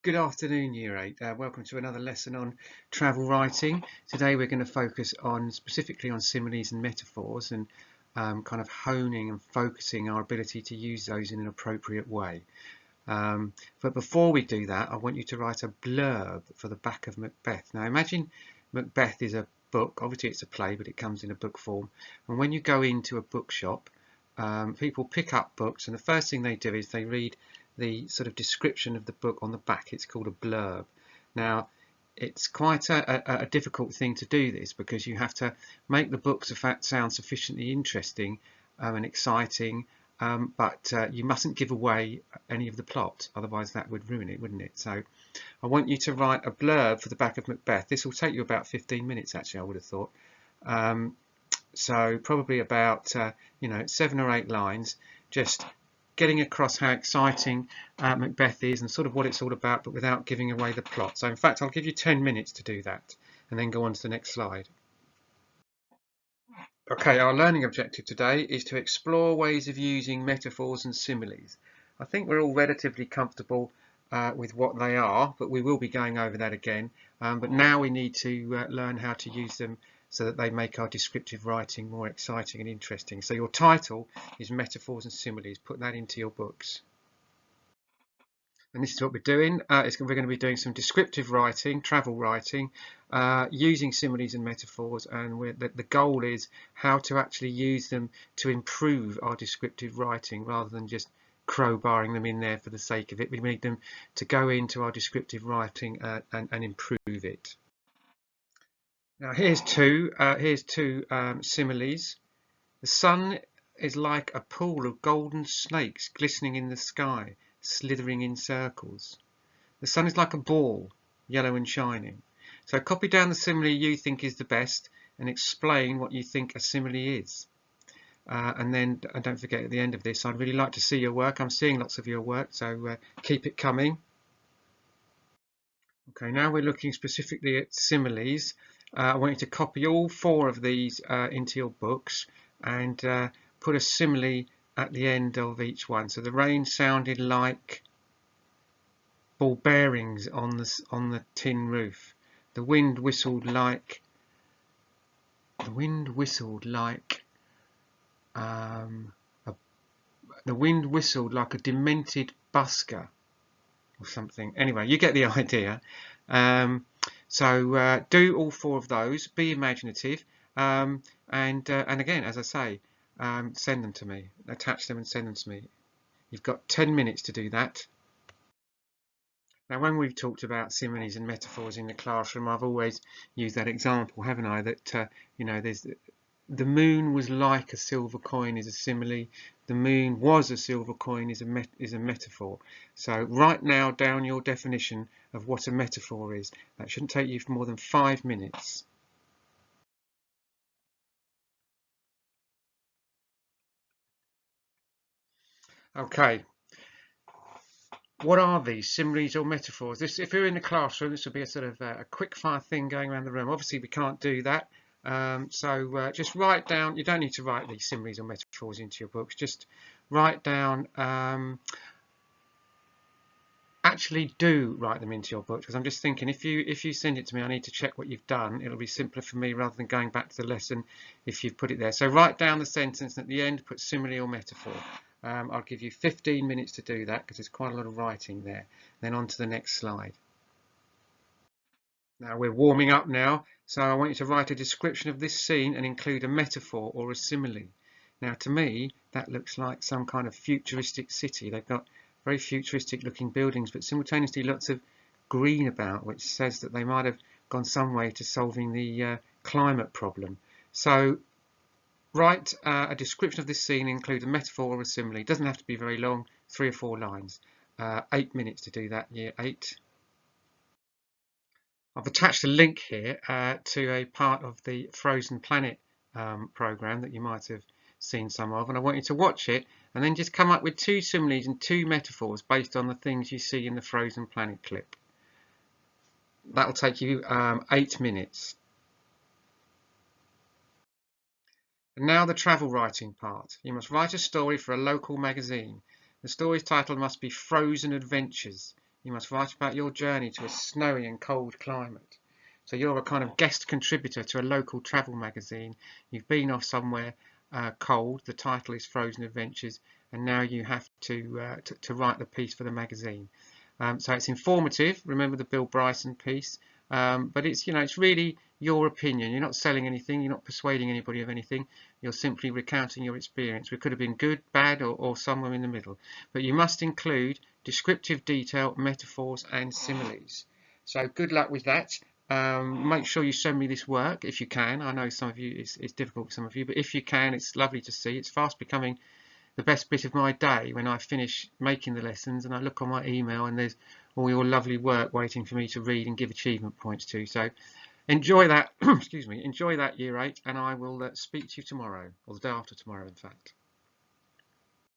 Good afternoon, Year 8. Welcome to another lesson on travel writing. Today we're going to focus specifically on similes and metaphors and kind of honing and focusing our ability to use those in an appropriate way. But before we do that, I want you to write a blurb for the back of Macbeth. Now imagine Macbeth is a book. Obviously it's a play, but it comes in a book form. And when you go into a bookshop, people pick up books, and the first thing they do is they read the sort of description of the book on the back. It's called a blurb. Now it's quite a difficult thing to do this, because you have to make the books sound sufficiently interesting and exciting, but you mustn't give away any of the plot, otherwise that would ruin it, wouldn't it? So I want you to write a blurb for the back of Macbeth. This will take you about 15 minutes actually, I would have thought. So probably about 7 or 8 lines, just getting across how exciting Macbeth is and sort of what it's all about, but without giving away the plot. So in fact I'll give you 10 minutes to do that and then go on to the next slide. Okay, our learning objective today is to explore ways of using metaphors and similes. I think we're all relatively comfortable with what they are, but we will be going over that again. But now we need to learn how to use them so that they make our descriptive writing more exciting and interesting. So your title is Metaphors and Similes. Put that into your books. And this is what we're doing. We're going to be doing some descriptive writing, travel writing, using similes and metaphors, and the goal is how to actually use them to improve our descriptive writing rather than just crowbarring them in there for the sake of it. We need them to go into our descriptive writing and improve it. Now here's two similes. The sun is like a pool of golden snakes glistening in the sky, slithering in circles. The sun is like a ball, yellow and shining. So copy down the simile you think is the best and explain what you think a simile is. And then don't forget, at the end of this, I'd really like to see your work. I'm seeing lots of your work, so keep it coming. Okay, now we're looking specifically at similes. I want you to copy all 4 of these into your books and put a simile at the end of each one. So the rain sounded like ball bearings on the tin roof. The wind whistled like a demented busker or something. Anyway, you get the idea. So do all 4 of those, be imaginative, and again, as I say, send them to me, attach them and send them to me. You've got 10 minutes to do that. Now when we've talked about similes and metaphors in the classroom, I've always used that example, haven't I, that there's the moon was like a silver coin is a simile, the moon was a silver coin is a metaphor. So write now down your definition of what a metaphor is. That shouldn't take you for more than 5 minutes. Okay, what are these, similes or metaphors? If you're in a classroom, this will be a sort of a quick fire thing going around the room. Obviously we can't do that. So just write down, you don't need to write these similes or metaphors into your books, just write down, actually do write them into your book, because I'm just thinking if you send it to me, I need to check what you've done. It'll be simpler for me rather than going back to the lesson if you've put it there. So write down the sentence and at the end put simile or metaphor. I'll give you 15 minutes to do that because there's quite a lot of writing there. Then on to the next slide. Now we're warming up now, so I want you to write a description of this scene and include a metaphor or a simile. Now to me that looks like some kind of futuristic city. They've got very futuristic looking buildings, but simultaneously lots of green about, which says that they might have gone some way to solving the climate problem. So write a description of this scene, include a metaphor or a simile. It doesn't have to be very long, 3 or 4 lines. 8 minutes to do that, year 8. I've attached a link here to a part of the Frozen Planet program that you might have seen some of, and I want you to watch it and then just come up with 2 similes and 2 metaphors based on the things you see in the Frozen Planet clip. That will take you 8 minutes. And now the travel writing part. You must write a story for a local magazine. The story's title must be Frozen Adventures. You must write about your journey to a snowy and cold climate. So you're a kind of guest contributor to a local travel magazine. You've been off somewhere cold. The title is Frozen Adventures, and now you have to write the piece for the magazine. So it's informative. Remember the Bill Bryson piece, but it's it's really your opinion. You're not selling anything. You're not persuading anybody of anything. You're simply recounting your experience. It could have been good, bad, or somewhere in the middle. But you must include descriptive detail, metaphors, and similes. So good luck with that. Make sure you send me this work if you can. I know some of you it's difficult for some of you, but if you can, it's lovely to see. It's fast becoming the best bit of my day when I finish making the lessons and I look on my email and there's all your lovely work waiting for me to read and give achievement points to. So enjoy that, excuse me, enjoy that year 8, and I will speak to you tomorrow, or the day after tomorrow in fact.